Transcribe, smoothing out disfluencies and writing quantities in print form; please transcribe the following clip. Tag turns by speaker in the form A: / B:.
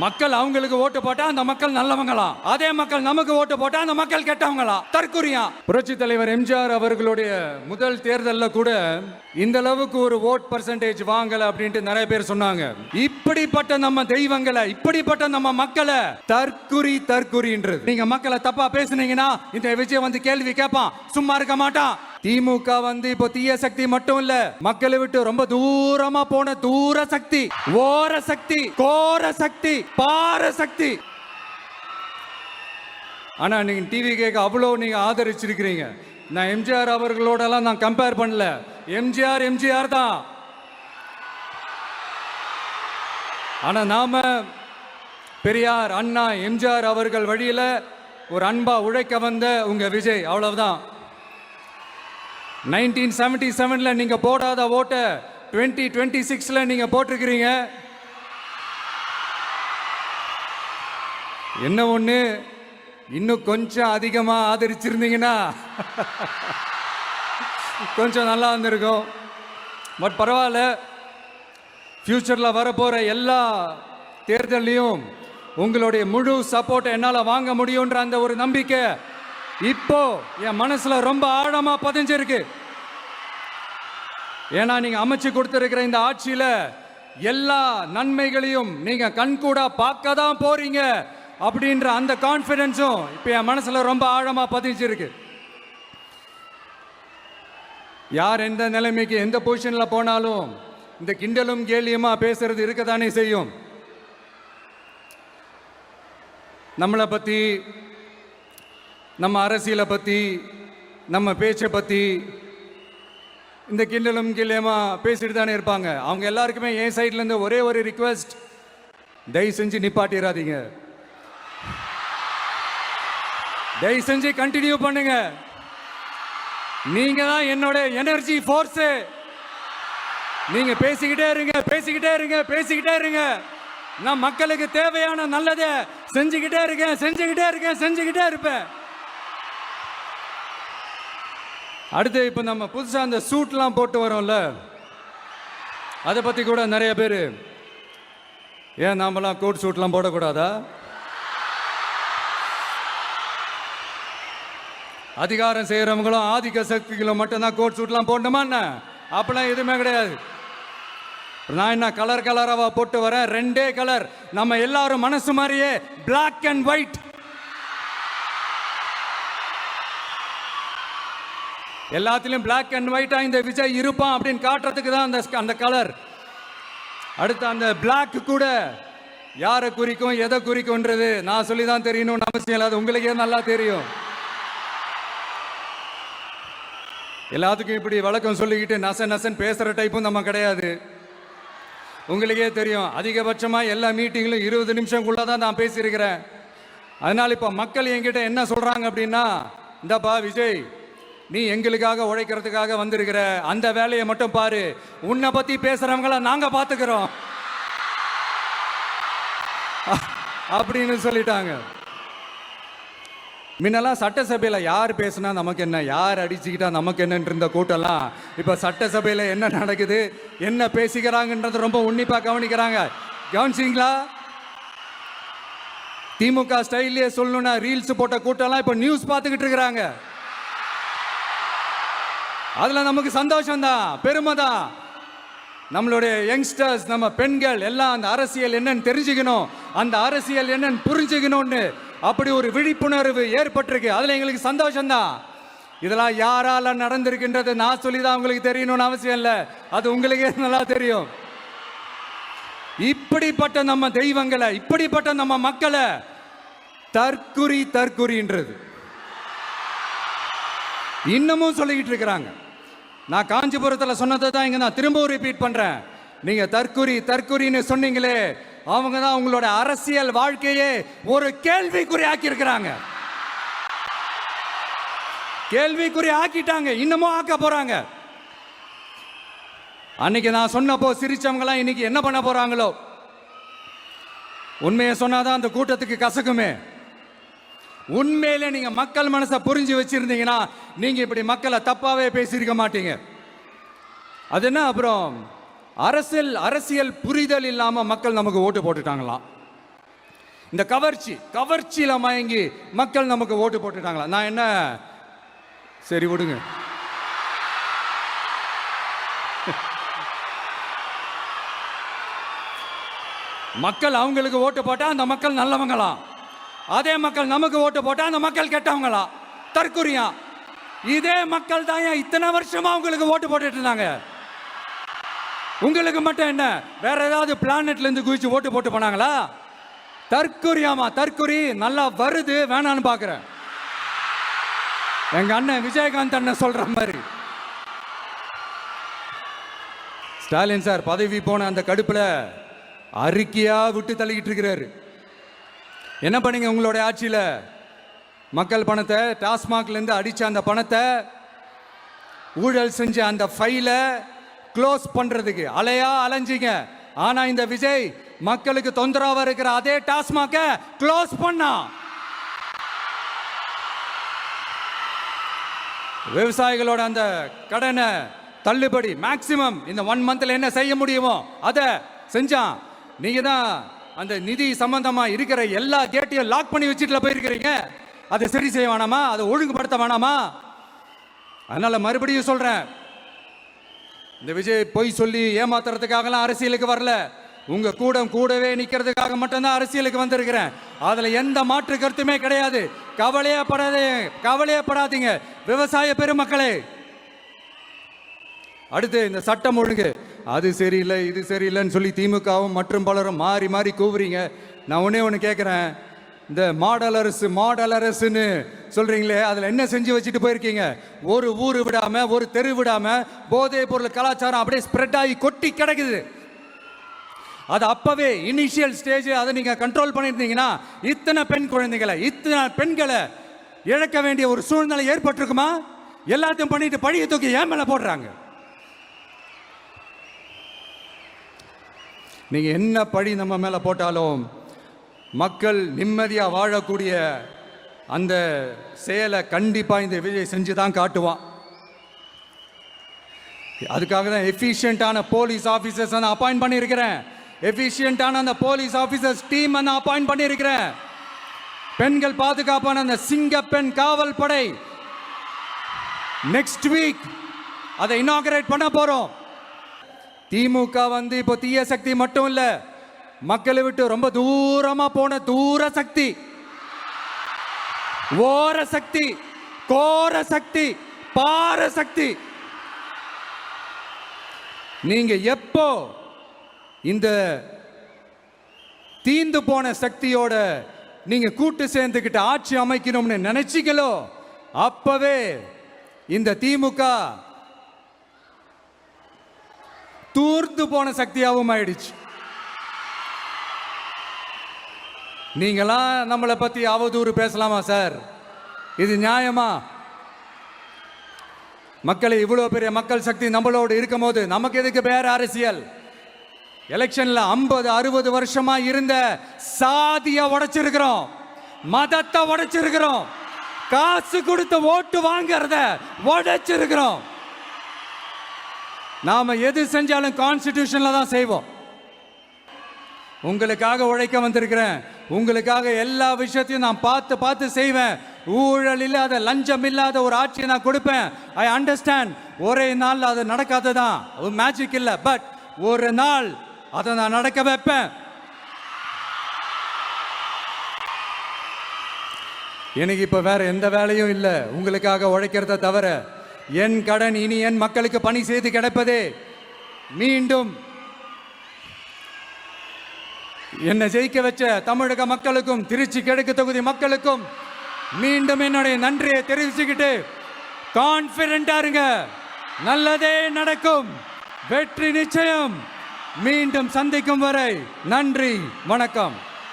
A: மக்கள் அவங்களுக்கு ஓட்டு போட்டா அந்த மக்கள் நல்லவங்களா, அதே மக்கள் நமக்கு ஓட்டு போட்டா அந்த மக்கள் கெட்டவங்களா? தற்குறியா? புரட்சி தலைவர் எம்ஜிஆர் அவர்களுடைய முதல் தேர்தலில் கூட இந்த அளவுக்கு ஒரு ஓட் பர்சன்டேஜ் வாங்கல அப்படின்ட்டு நிறைய பேர் சொன்னாங்க. இப்படிப்பட்ட நம்ம தெய்வங்களை, இப்படிப்பட்ட நம்ம மக்களை தற்குறின்றது. நீங்க மக்களை தப்பா பேசுனீங்கன்னா இந்த விஜய் வந்து கேள்வி கேட்பான், சும்மா இருக்க மாட்டான். திமுக வந்து இப்போ தீய சக்தி மட்டும் இல்ல, மக்களை விட்டு ரொம்ப தூரமா போன தூர சக்தி, ஓர சக்தி, கோர சக்தி, பார சக்தி. ஆனா நீங்க டிவி கேட்க அவ்வளவு நீங்க ஆதரிச்சிருக்கிறீங்க. நான் எம்ஜிஆர் அவர்களோட எல்லாம் நான் கம்பேர் பண்ணல. எம்ஜிஆர் தான். ஆனா நாம பெரியார், அண்ணா, எம்ஜிஆர் அவர்கள் வழியில ஒரு அன்பா உழைக்க வந்த உங்க விஜய், அவ்வளவுதான். 1977ல நீங்க போடாத ஓட்ட 2026ல நீங்க போட்டிருக்கிறீங்க. என்ன ஒண்ணு, இன்னும் கொஞ்சம் அதிகமா ஆதரிச்சிருந்தீங்கன்னா கொஞ்சம் நல்லா இருந்திருக்கும். பட் பரவாயில்ல, ஃபியூச்சர்ல வரப்போற எல்லா தேர்தலையும் உங்களுடைய முழு சப்போர்ட் என்னால வாங்க முடியும்ன்ற அந்த ஒரு நம்பிக்கை இப்போ என் மனசுல ரொம்ப ஆழமா பதிஞ்சிருக்கு. ஏன்னா நீங்க அமைச்சு கொடுத்திருக்கிற இந்த ஆட்சியில எல்லா நன்மைகளையும் நீங்க கண்கூடா பார்க்க தான் போறீங்க அப்படின்ற அந்த கான்பிடன்ஸும் இப்ப என் மனசுல ரொம்ப ஆழமா பதிஞ்சிருக்கு. யார் எந்த நிலைமைக்கு எந்த பொசிஷன்ல போனாலும் இந்த கிண்டலும் கேலியுமா பேசுறது இருக்கதானே செய்யும். நம்மளை பத்தி, நம்ம அரசியலை பற்றி, நம்ம பேச்சை பற்றி இந்த கிண்டலும் கிள்ளையமா பேசிட்டு தானே இருப்பாங்க. அவங்க எல்லாருக்குமே என் சைட்லேருந்து ஒரே ஒரு ரிக்வெஸ்ட், தயவு செஞ்சு நிப்பாட்டிடாதீங்க. தயவு செஞ்சு கண்டினியூ பண்ணுங்க. நீங்க தான் என்னோட எனர்ஜி ஃபோர்ஸு. நீங்க பேசிக்கிட்டே இருங்க, பேசிக்கிட்டே இருங்க, பேசிக்கிட்டே இருங்க. நான் மக்களுக்கு தேவையான நல்லதை செஞ்சுக்கிட்டே இருக்கேன், செஞ்சுக்கிட்டே இருக்கேன், செஞ்சுக்கிட்டே இருப்பேன். அடுத்து இப்போ நம்ம புதுசாக அந்த சூட்லாம் போட்டு வரோம்ல, அதை பற்றி கூட நிறைய பேர், ஏன் நாமெல்லாம் கோட் சூட்லாம் போடக்கூடாதா? அதிகாரம் செய்கிறவங்களும் ஆதிக்க சக்திகளும் மட்டும்தான் கோட் சூட்லாம் போடணுமா என்ன? அப்பெல்லாம் எதுவுமே கிடையாது. நான் என்ன கலர் கலராக போட்டு வரேன், ரெண்டே கலர். நம்ம எல்லாரும் மனசு மாதிரியே பிளாக் அண்ட் ஒயிட். எல்லாத்திலும் பிளாக் அண்ட் ஒயிட்டா இந்த விஜய் இருப்பான் அப்படின்னு காட்டுறதுக்கு தான் அந்த கலர். அடுத்து அந்த பிளாக் கூட யாரை குறிக்கும், எதை குறிக்கும்ன்றது நான் சொல்லி தான் தெரியணும்னு அவசியம் இல்லை, அது உங்களுக்கே நல்லா தெரியும். எல்லாத்துக்கும் இப்படி வழக்கம் சொல்லிக்கிட்டு நசன் பேசுற டைப்பும் நம்ம கிடையாது. உங்களுக்கே தெரியும், அதிகபட்சமாக எல்லா மீட்டிங்களும் 20 நிமிஷம்குள்ளதான் நான் பேசியிருக்கிறேன். அதனால இப்போ மக்கள் என்கிட்ட என்ன சொல்றாங்க அப்படின்னா, இந்தப்பா விஜய், நீ எங்களுக்காக உழைக்கிறதுக்காக வந்திருக்கிற, அந்த வேலையை மட்டும் பாரு, உன்னை பத்தி பேசுறவங்கள நாங்க பாத்துக்கிறோம் அப்படின்னு சொல்லிட்டாங்க. முன்னெல்லாம் சட்டசபையில யார் பேசுனா நமக்கு என்ன, யார் அடிச்சுக்கிட்டா நமக்கு என்னன்ற இருந்த கூட்டம்லாம் இப்ப சட்டசபையில என்ன நடக்குது, என்ன பேசிக்கிறாங்கன்றது ரொம்ப உன்னிப்பா கவனிக்கிறாங்க. கவனிச்சிங்களா? திமுக ஸ்டைல்லே சொல்லணும்னா ரீல்ஸ் போட்ட கூட்டம்லாம் இப்ப நியூஸ் பார்த்துக்கிட்டு இருக்கிறாங்க. அதுல நமக்கு சந்தோஷம் தான், பெருமை தான். நம்மளுடைய யங்ஸ்டர்ஸ், நம்ம பெண்கள் எல்லாம் அந்த அரசியல் என்னன்னு தெரிஞ்சுக்கணும், அந்த அரசியல் என்னன்னு புரிஞ்சுக்கணும்னு அப்படி ஒரு விழிப்புணர்வு ஏற்பட்டிருக்கு. அதுல எங்களுக்கு சந்தோஷம் தான். இதெல்லாம் யாரால நடந்திருக்கின்றது நான் சொல்லிதான் உங்களுக்கு தெரியணும்னு அவசியம் இல்லை, அது உங்களுக்கே நல்லா தெரியும். இப்படிப்பட்ட நம்ம தெய்வங்களை, இப்படிப்பட்ட நம்ம மக்களை தற்குறின்றது இன்னமும் சொல்லிக்கிட்டு இருக்கிறாங்க. நான் காஞ்சிபுரத்தில் சொன்னதை தான் இங்க நான் திரும்பவும் ரிப்பீட் பண்றேன். நீங்க தற்குறின்னு சொன்னீங்களே, அவங்க தான் உங்களோட அரசியல் வாழ்க்கையே ஒரு கேள்விக்குறி ஆக்கி இருக்கிறாங்க. கேள்விக்குறி ஆக்கிட்டாங்க, இன்னமும் ஆக்க போறாங்க. அன்னைக்கு நான் சொன்னப்போ சிரிச்சவங்களாம் இன்னைக்கு என்ன பண்ண போறாங்களோ. உண்மையை சொன்னாதான் அந்த கூட்டத்துக்கு கசக்குமே. உண்மையிலே நீங்க மக்கள் மனசை புரிஞ்சு வச்சிருந்தீங்கன்னா நீங்க இப்படி மக்களை தப்பாவே பேசியிருக்க மாட்டீங்க. அது என்ன, அப்புறம் அரசியல் புரிதல் இல்லாம மக்கள் நமக்கு ஓட்டு போட்டுட்டாங்களாம். இந்த கவர்ச்சியில மயங்கி மக்கள் நமக்கு ஓட்டு போட்டுட்டாங்களா? நான் என்ன, சரி விடுங்க. மக்கள் அவங்களுக்கு ஓட்டு போட்டா அந்த மக்கள் நல்லவங்களாம், அதே மக்கள் நமக்கு ஓட்டு போட்டா அந்த மக்கள் கெட்டவங்களா? தற்குறியா? இதே மக்கள் தான் இத்தனை வருஷமா உங்களுக்கு ஓட்டு போட்டுட்டு இருந்தாங்க. உங்களுக்கு மட்டும் என்ன, வேற ஏதாவது பிளானட்ல இருந்து குதிச்சு ஓட்டு போட்டு போனாங்களா? தற்குறியாமா? தற்குறி நல்லா வருது, வேணான்னு பாக்குறேன். எங்க அண்ணன் விஜயகாந்த் அண்ணன் சொல்ற மாதிரி. ஸ்டாலின் சார் பதவி போன அந்த கடுப்புல அறிக்கையா விட்டு தள்ளிக்கிட்டு இருக்கிறாரு. என்ன பண்ணீங்க உங்களுடைய ஆட்சியில? மக்கள் பணத்தை, டாஸ்மாக்ல இருந்து அடிச்ச அந்த பணத்தை, ஊழல் செஞ்ச அந்த ஃபைல க்ளோஸ் பண்றதுக்கு அலையா அலைஞ்சிங்க. ஆனா இந்த விஜய் மக்களுக்கு தொந்தரவா இருக்கிற அதே டாஸ்மாக க்ளோஸ் பண்ணா. விவசாயிகளோட அந்த கடனை தள்ளுபடி மேக்சிமம் இந்த 1 மந்த்ல என்ன செய்ய முடியுமோ அதை செஞ்சான். நீங்க தான் அந்த நிதி சம்பந்தமா இருக்கிற எல்லா கேட்டையும் லாக் பண்ணி வச்சுட்டு போயிருக்கிறீங்க. அதை சரி செய்ய வேணாமா? அதை ஒழுங்குபடுத்த வேணாமா? அதனால மறுபடியும் சொல்றேன், இந்த விஜய் பொய் சொல்லி ஏமாத்துறதுக்காகலாம் அரசியலுக்கு வரல. உங்க கூடவே நிக்கிறதுக்காக மட்டும்தான் அரசியலுக்கு வந்திருக்கிறேன். அதுல எந்த மாற்று கருத்துமே கிடையாது. கவலையப்படாதீங்க விவசாய பெருமக்களே. அடுத்து இந்த சட்டம் ஒழுங்கு, அது சரியில்லை இது சரியில்லைன்னு சொல்லி திமுகவும் மற்றும் பலரும் மாறி மாறி கூவுறீங்க. நான் ஒண்ணு கேட்கிறேன், இந்த மாடல் அரசுன்னு சொல்றீங்களே, அதுல என்ன செஞ்சு வச்சுட்டு போயிருக்கீங்க? ஒரு ஊரு விடாம, ஒரு தெரு விடாம போதை பொருள் கலாச்சாரம் அப்படியே ஸ்ப்ரெட் ஆகி கொட்டி கிடக்குது. அது அப்பவே இனிஷியல் ஸ்டேஜ் அதை நீங்க கண்ட்ரோல் பண்ணிருந்தீங்கன்னா இத்தனை பெண் குழந்தைகளை, இத்தனை பெண்களை இழக்க வேண்டிய ஒரு சூழ்நிலை ஏற்பட்டிருக்குமா? எல்லாத்தையும் பண்ணிட்டு பழிய தூக்கி ஏன் மேல போடுறாங்க? நீங்க என்ன பழி நம்ம மேல போட்டாலும் மக்கள் நிம்மதியா வாழக்கூடிய அந்த செயலை கண்டிப்பா இந்த விஜய் செஞ்சுதான் காட்டுவான். அதுக்காக தான் எஃபிஷியன்டான போலீஸ் ஆபீசர்ஸ் நான் அப்பாயிண்ட் பண்ணியிருக்கிறேன். எஃபிஷியன்டான அந்த போலீஸ் ஆபீசர்ஸ் டீம் நான் அப்பாயிண்ட் பண்ணியிருக்கிறேன். பெண்கள் பாதுகாப்பான அந்த சிங்க பெண் காவல் படை நெக்ஸ்ட் வீக் அதை இனாகரேட் பண்ண போறோம். திமுக வந்து இப்போ தீய சக்தி மட்டும் இல்ல, மக்களை விட்டு ரொம்ப தூரமா போன தூர சக்தி, ஓர சக்தி, கோர சக்தி, பார சக்தி. நீங்க எப்போ இந்த தீந்து போன சக்தியோட நீங்க கூட்டு சேர்ந்துக்கிட்டு ஆட்சி அமைக்கணும்னு நினைச்சீங்களோ அப்பவே இந்த திமுக தூர்த்து போன சக்தியாகவும் ஆயிடுச்சு. நீங்களாம் நம்மளை பத்தி அவதூறு பேசலாமா சார்? இது நியாயமா? மக்களை இவ்வளவு பெரிய மக்கள் சக்தி நம்மளோடு இருக்கும் போது நமக்கு எதுக்கு வேற அரசியல்? எலெக்ஷன்ல 50-60 வருஷமா இருந்த சாதிய உடைச்சிருக்கிறோம், மதத்தை உடைச்சிருக்கிறோம், காசு கொடுத்து ஓட்டு வாங்கறத உடைச்சிருக்கிறோம். நாம எது செஞ்சாலும் கான்ஸ்டிடியூஷன்ல தான் செய்வோம். உங்களுக்காக உழைக்க வந்திருக்கிறேன். உங்களுக்காக எல்லா விஷயத்தையும் நான் பார்த்து செய்வேன். ஊழல் இல்லாத, லஞ்சம் இல்லாத ஒரு ஆட்சியை நான் கொடுப்பேன். I understand. ஒரே நாள் அது நடக்காததான், ஒரு மேஜிக் இல்லை. பட் ஒரு நாள் அதை நான் நடக்க வைப்பேன். எனக்கு இப்ப வேற எந்த வேலையும் இல்லை உங்களுக்காக உழைக்கிறத தவிர. என் கடன் இனி என் மக்களுக்கு பணி செய்து கிடைப்பதே. மீண்டும் என்னை ஜெயிக்க வச்ச தமிழக மக்களுக்கும் திருச்சி கிழக்கு தொகுதி மக்களுக்கும் மீண்டும் என்னுடைய நன்றியை தெரிவிச்சுக்கிட்டு கான்பிடென்டா இருங்க, நல்லதே நடக்கும், வெற்றி நிச்சயம். மீண்டும் சந்திக்கும் வரை நன்றி, வணக்கம்.